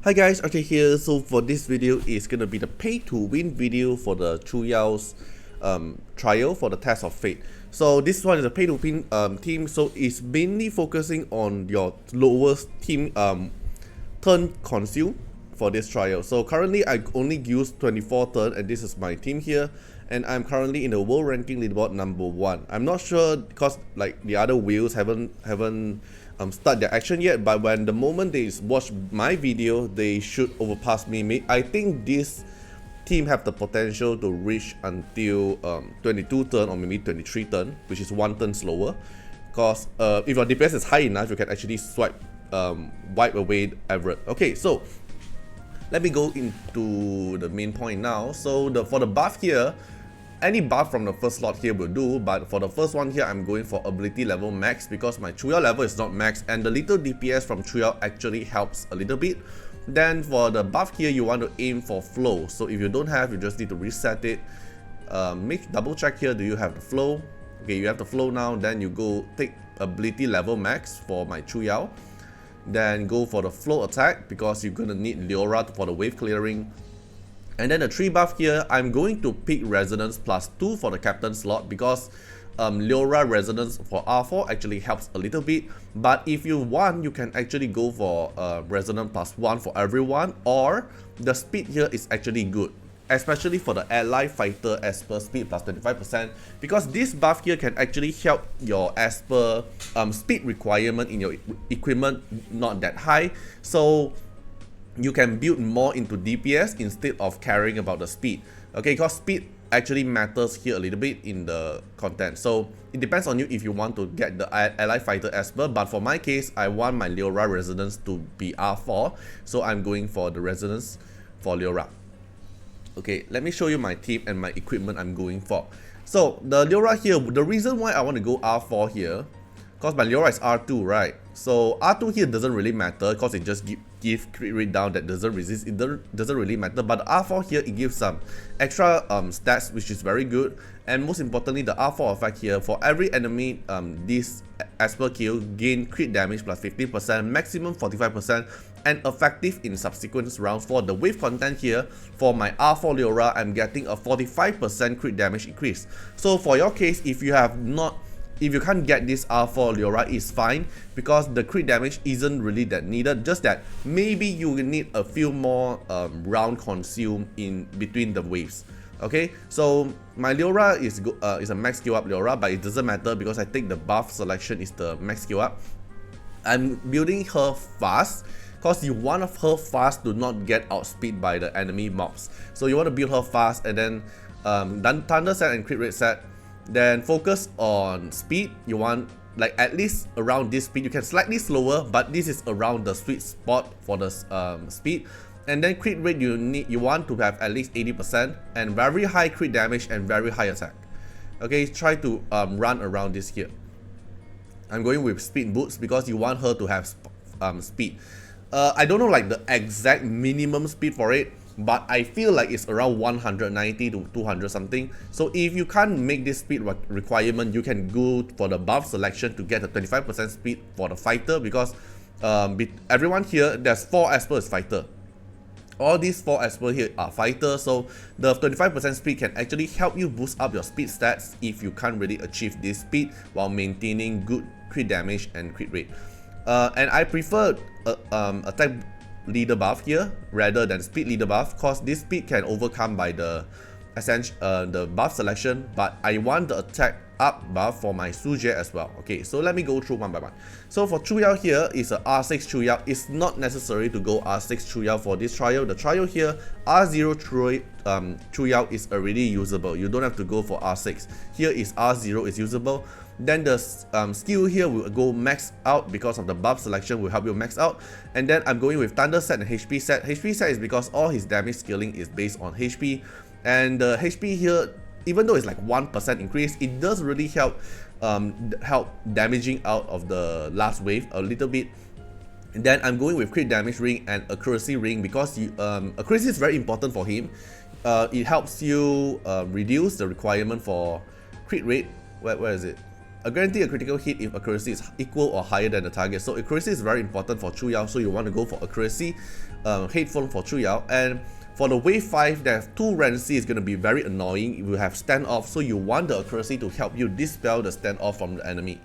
Hi guys, Artiar here. So for this video is gonna be the pay to win video for the Chuyao's trial for the test of fate. So this one is a pay to win team, so it's mainly focusing on your lowest team turn consume for this trial. So currently I only use 24 turn and this is my team here, and I'm currently in the world ranking leaderboard #1. I'm not sure because like the other wheels haven't start their action yet, but when the moment they watch my video, they should overpass me. I think this team have the potential to reach until 22 turn or maybe 23 turn, which is 1 turn slower. Because if your DPS is high enough, you can actually wipe away Everett. Okay, so let me go into the main point now. So for the buff here, any buff from the first slot here will do, but for the first one here, I'm going for ability level max because my Chuyao level is not max, and the little DPS from Chuyao actually helps a little bit. Then for the buff here, you want to aim for flow. So if you don't have, you just need to reset it. Double check here, do you have the flow? Okay, you have the flow now. Then you go take ability level max for my Chuyao. Then go for the flow attack because you're gonna need Leora for the wave clearing. And then the 3 buff here, I'm going to pick Resonance +2 for the captain slot because Leora Resonance for R4 actually helps a little bit. But if you want, you can actually go for Resonance +1 for everyone, or the speed here is actually good, especially for the ally fighter Esper speed +25%, because this buff here can actually help your Esper speed requirement in your equipment not that high, so you can build more into DPS instead of caring about the speed. Okay, because speed actually matters here a little bit in the content. So it depends on you if you want to get the ally fighter Esper, but for my case, I want my Leora Resonance to be R4, so I'm going for the Resonance for Leora. Okay, let me show you my team and my equipment I'm going for. So the Leora here, the reason why I want to go R4 here, because my Leora is R2, right? So R2 here doesn't really matter because it just give crit rate down that doesn't resist. It doesn't really matter. But the R4 here, it gives some extra stats, which is very good. And most importantly, the R4 effect here, for every enemy this Esper kill, gain crit damage +15%, maximum 45%, and effective in subsequent rounds. For the wave content here, for my R4 Leora, I'm getting a 45% crit damage increase. So for your case, if you can't get this R4 Leora, is fine because the crit damage isn't really that needed, just that maybe you will need a few more round consume in between the waves. Okay, so my Leora is a max skill up Leora, but it doesn't matter because I think the buff selection is the max skill up. I'm building her fast because you want her fast to not get outspeed by the enemy mobs. So you want to build her fast, and then thunder set and crit rate set. Then focus on speed. You want like at least around this speed. You can slightly slower, but this is around the sweet spot for the speed. And then crit rate, you want to have at least 80% and very high crit damage and very high attack. Okay, try to run around this here. I'm going with speed boots because you want her to have speed. I don't know like the exact minimum speed for it, but I feel like it's around 190 to 200 something. So if you can't make this speed requirement, you can go for the buff selection to get a 25% speed for the fighter, because everyone here, there's 4 Esper is fighter. All these 4 Esper here are fighter, so the 25% speed can actually help you boost up your speed stats if you can't really achieve this speed while maintaining good crit damage and crit rate. And I prefer attack leader buff here rather than speed leader buff, because this speed can overcome by the buff selection, but I want the attack up buff for my Suje as well. Okay, so let me go through one by one. So for Chuyao here is a R6 Chuyao. It's not necessary to go R6 Chuyao for this trial. The trial here, R0 Chuyao is already usable. You don't have to go for R6. Here is R0 is usable. Then the skill here will go max out because of the buff selection will help you max out. And then I'm going with Thunder set and HP set. HP set is because all his damage scaling is based on HP. And the HP here, even though it's like 1% increase, it does really help damaging out of the last wave a little bit. And then I'm going with crit damage ring and accuracy ring because accuracy is very important for him. It helps you reduce the requirement for crit rate. Where is it? guarantee a critical hit if accuracy is equal or higher than the target. So accuracy is very important for Chu Yao, so you want to go for accuracy, headphone for Chu Yao. And for the wave 5, there's 2 RNG is going to be very annoying. You will have standoff, so you want the accuracy to help you dispel the standoff from the enemy.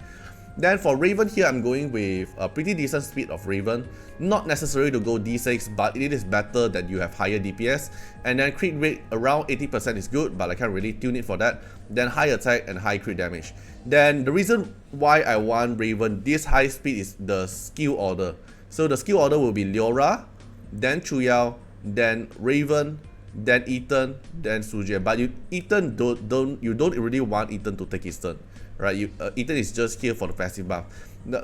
Then for Raven here, I'm going with a pretty decent speed of Raven. Not necessary to go D6, but it is better that you have higher DPS. And then crit rate around 80% is good, but I can't really tune it for that. Then high attack and high crit damage. Then the reason why I want Raven this high speed is the skill order. So the skill order will be Leora, then Chu Yao, then Raven, then Ethan, then Sujie. But Ethan you don't really want Ethan to take his turn. Right, Ethan is just here for the passive buff.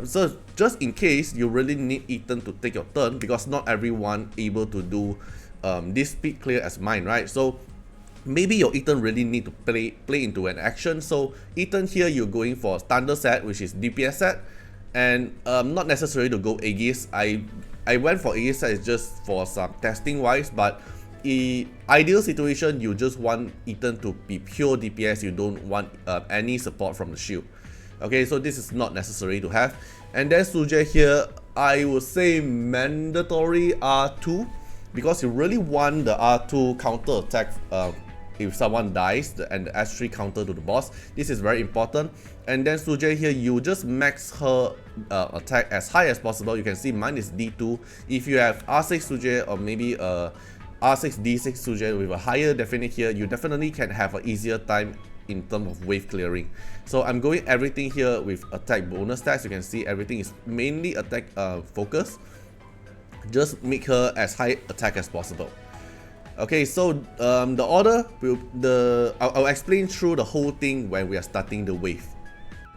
So just in case you really need Ethan to take your turn, because not everyone able to do this speed clear as mine, right? So maybe your Ethan really need to play into an action. So Ethan here, you're going for standard set, which is DPS set, and not necessary to go Aegis. I went for Aegis set is just for some testing wise, but ideal situation, you just want Ethan to be pure DPS. You don't want any support from the shield. Okay, so this is not necessary to have. And then Sujie here, I would say mandatory R2, because you really want the R2 counter attack if someone dies, and the S3 counter to the boss. This is very important. And then Sujie here, you just max her attack as high as possible. You can see mine is D2. If you have R6 Sujie or maybe R6 D6 Sujie with a higher definite here, you definitely can have an easier time in terms of wave clearing. So I'm going everything here with attack bonus stats. You can see everything is mainly attack focus. Just make her as high attack as possible. Okay, so the order I'll explain through the whole thing when we are starting the wave.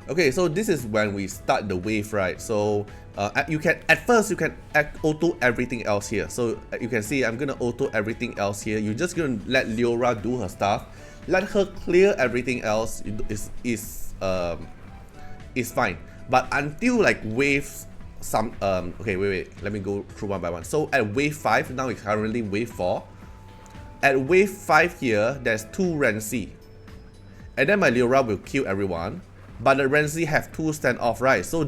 Okay, so this is when we start the wave, right? So at first you can auto everything else here. So you can see I'm gonna auto everything else here. You're just gonna let Leora do her stuff. Let her clear everything else is fine. But until like wave okay, wait, let me go through one by one. So at wave 5, now it's currently wave 4. At wave 5 here, there's 2 RNG. And then my Leora will kill everyone. But the RNG have 2 standoff, right? So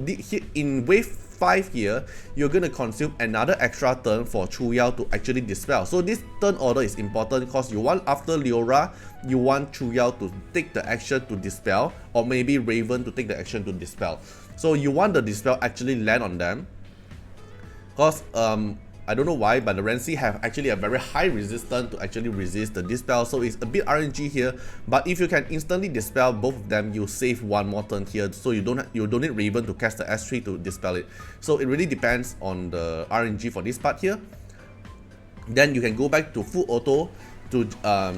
in wave 5 here, you're gonna consume another extra turn for Chu Yao to actually dispel. So this turn order is important because you want, after Leora, you want Chu Yao to take the action to dispel, or maybe Raven to take the action to dispel. So you want the dispel actually land on them, because I don't know why, but the RNG have actually a very high resistance to actually resist the dispel, so it's a bit RNG here. But if you can instantly dispel both of them, you save one more turn here, so you don't need Raven to cast the S3 to dispel it. So it really depends on the RNG for this part here. Then you can go back to full auto to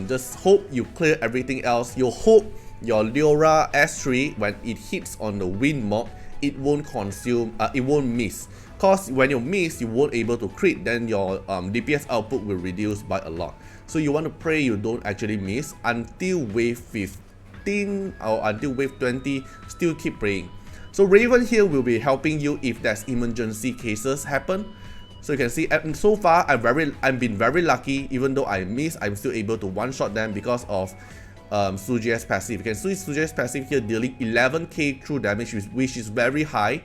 just hope you clear everything else. You hope your Leora S3, when it hits on the wind mob, it won't consume, it won't miss. Cause when you miss, you won't able to crit, then your DPS output will reduce by a lot. So you want to pray you don't actually miss until wave 15 or until wave 20, still keep praying. So Raven here will be helping you if there's emergency cases happen. So you can see, and so far I've been very lucky. Even though I miss, I'm still able to one-shot them because of Sujie's passive. You can see Sujie's passive here dealing 11k true damage, which is very high.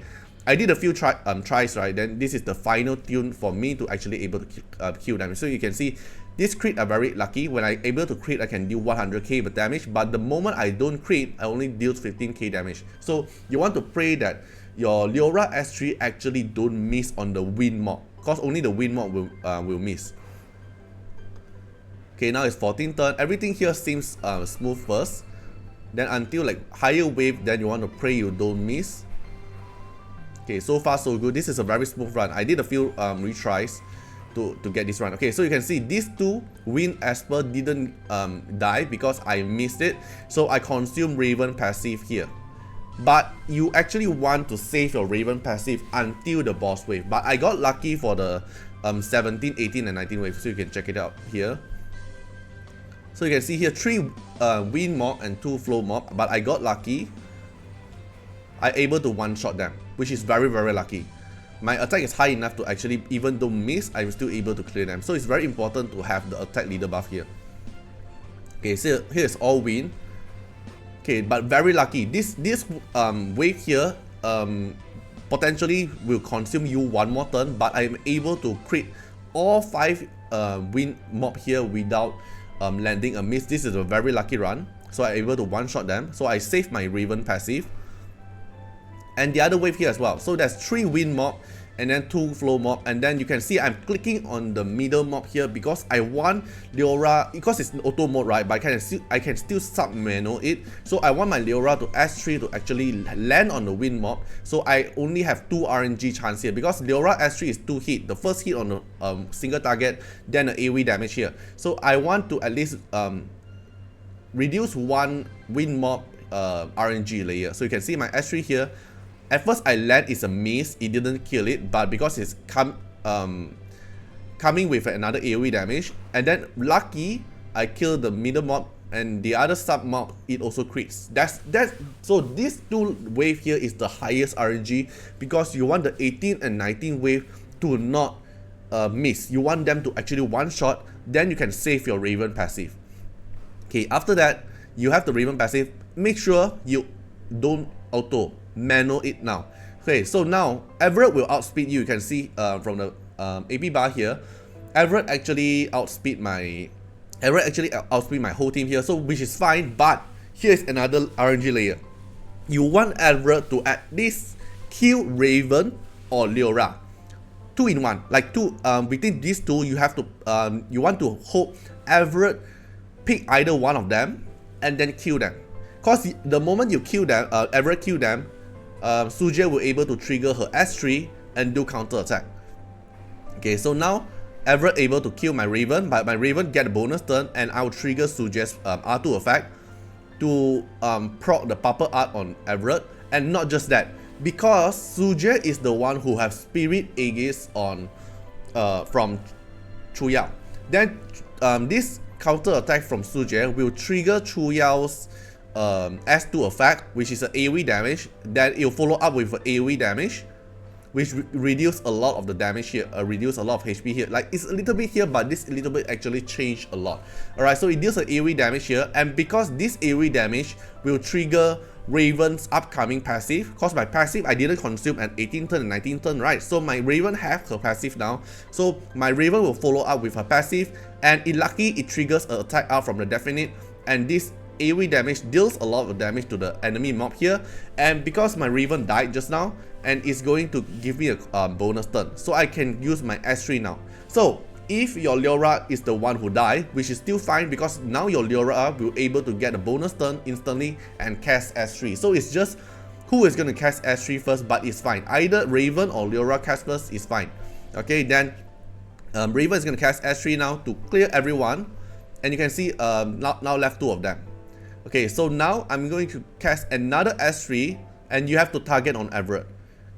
I did a few tries, right? Then this is the final tune for me to actually able to kill them. So you can see this crit are very lucky. When I'm able to crit, I can deal 100k damage. But the moment I don't crit, I only deal 15k damage. So you want to pray that your Leora S3 actually don't miss on the wind mob, because only the wind mob will miss. Okay, now it's 14th turn. Everything here seems smooth first. Then until like higher wave, then you want to pray you don't miss. Okay, so far so good. This is a very smooth run. I did a few retries to get this run. Okay, so you can see these 2 Wind Esper didn't die because I missed it. So I consumed Raven passive here. But you actually want to save your Raven passive until the boss wave. But I got lucky for the 17, 18 and 19 wave. So you can check it out here. So you can see here 3 wind mob and 2 flow mob. But I got lucky. I'm able to one-shot them, which is very, very lucky. My attack is high enough to actually, even though miss, I'm still able to clear them. So it's very important to have the attack leader buff here. Okay, so here's all wind. Okay, but very lucky. This wave here potentially will consume you one more turn, but I'm able to crit all 5 wind mob here without landing a miss. This is a very lucky run, so I'm able to one-shot them. So I save my Raven passive. And the other wave here as well. So there's 3 wind mob and then 2 flow mob, and then you can see I'm clicking on the middle mob here because I want Leora, because it's auto mode, right? But I can still sub-mano it. So I want my Leora to S3 to actually land on the wind mob. So I only have 2 RNG chance here because Leora S3 is 2 hit. The first hit on the single target, then the AoE damage here. So I want to at least reduce 1 wind mob RNG layer. So you can see my S3 here. At first I land is a miss, it didn't kill it, but because it's coming with another AoE damage, and then lucky I killed the middle mob, and the other sub mob it also crits. So this 2 wave here is the highest RNG because you want the 18 and 19 wave to not miss. You want them to actually one shot, then you can save your Raven passive. Okay, after that you have the Raven passive. Make sure you don't auto. Mano it now. Okay, so now Everett will outspeed you. You can see from the AP bar here, Everett actually outspeed my whole team here. So which is fine, but here's another RNG layer. You want Everett to at least kill Raven or Leora, 2 in 1. Like between these 2, you have to you want to hope Everett pick either one of them and then kill them. Cause the moment you kill them, Everett kill them, Sujie will able to trigger her S3 and do counter attack. Okay, so now Everett able to kill my Raven, but my Raven get a bonus turn, and I'll trigger Sujie's R2 effect to proc the purple art on Everett. And not just that, because Sujie is the one who has Spirit Aegis on from Chuyao. Then this counter attack from Sujie will trigger Chuyao's S2 effect, which is an AoE damage. Then it will follow up with an AoE damage, which reduce a lot of the damage here, reduce a lot of HP here. Like it's a little bit here, but this little bit actually changed a lot. Alright, so it deals an AoE damage here, and because this AoE damage will trigger Raven's upcoming passive, cause my passive I didn't consume at 18 turn and 19 turn, right? So my Raven have her passive now, so my Raven will follow up with her passive, and it lucky it triggers an attack out from the definite, and this AoE damage deals a lot of damage to the enemy mob here. And because my Raven died just now, and it's going to give me a bonus turn, so I can use my S3 now. So if your Leora is the one who died, which is still fine because now your Leora will able to get a bonus turn instantly and cast S3. So it's just who is going to cast S3 first, but it's fine. Either Raven or Leora cast first is fine. Okay, then Raven is going to cast S3 now to clear everyone, and you can see now left 2 of them. Okay, so now I'm going to cast another S3, and you have to target on Everett,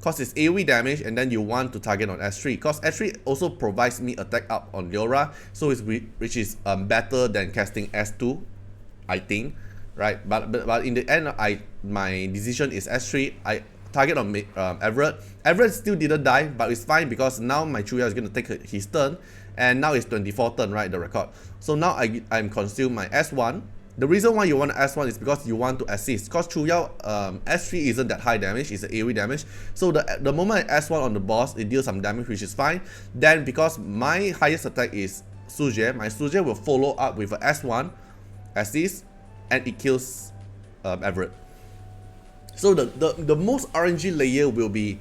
cause it's AoE damage, and then you want to target on S3, cause S3 also provides me attack up on Leora, so it's which is better than casting S2, I think, right? But in the end, my decision is S3. I target on Everett. Everett still didn't die, but it's fine because now my Chuyao is going to take his turn, and now it's 24 turn, right? The record. So now I'm consume my S1. The reason why you want S1 is because you want to assist, because Chuyao S3 isn't that high damage, it's an AoE damage. So the moment I S1 on the boss, it deals some damage, which is fine. Then because my highest attack is Sujie, my Sujie will follow up with a S1 assist, and it kills Everett. So the most RNG layer will be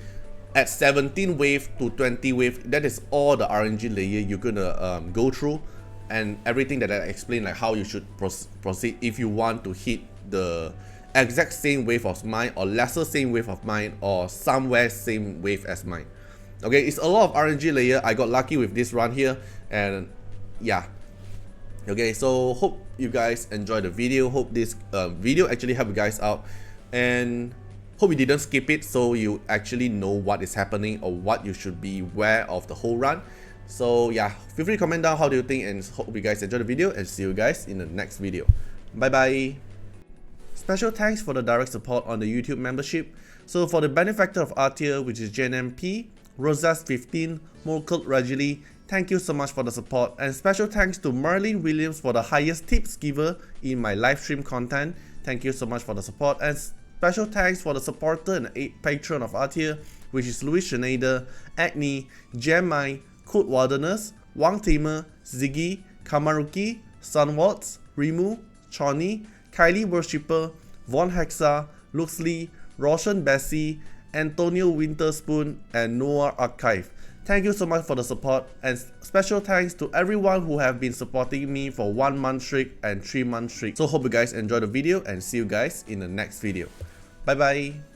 at 17 wave to 20 wave. That is all the RNG layer you're gonna go through. And everything that I explained, like how you should proceed if you want to hit the exact same wave of mine, or lesser same wave of mine, or somewhere same wave as mine. Okay, it's a lot of RNG layer. I got lucky with this run here, and yeah. Okay, so hope you guys enjoyed the video. Hope this video actually helped you guys out, and hope you didn't skip it, so you actually know what is happening or what you should be aware of the whole run. So yeah, feel free to comment down how do you think, and hope you guys enjoyed the video, and see you guys in the next video. Bye bye. Special thanks for the direct support on the YouTube membership. So for the benefactor of Artiar, which is JNMP, Rosas15, Molkut Rajili, thank you so much for the support, and special thanks to Marlene Williams for the highest tips giver in my live stream content. Thank you so much for the support, and special thanks for the supporter and patron of Artiar, which is Louis Schneider, Agni, Jemai, Code Wardeners, Wang Tamer, Ziggy, Kamaruki, Sunwaltz, Rimu, Choni, Kylie Worshipper, Von Hexa, Luxley, Roshan Bessie, Antonio Winterspoon, and Noah Archive. Thank you so much for the support, and special thanks to everyone who have been supporting me for 1 month streak and 3 month streak. So hope you guys enjoy the video, and see you guys in the next video. Bye bye.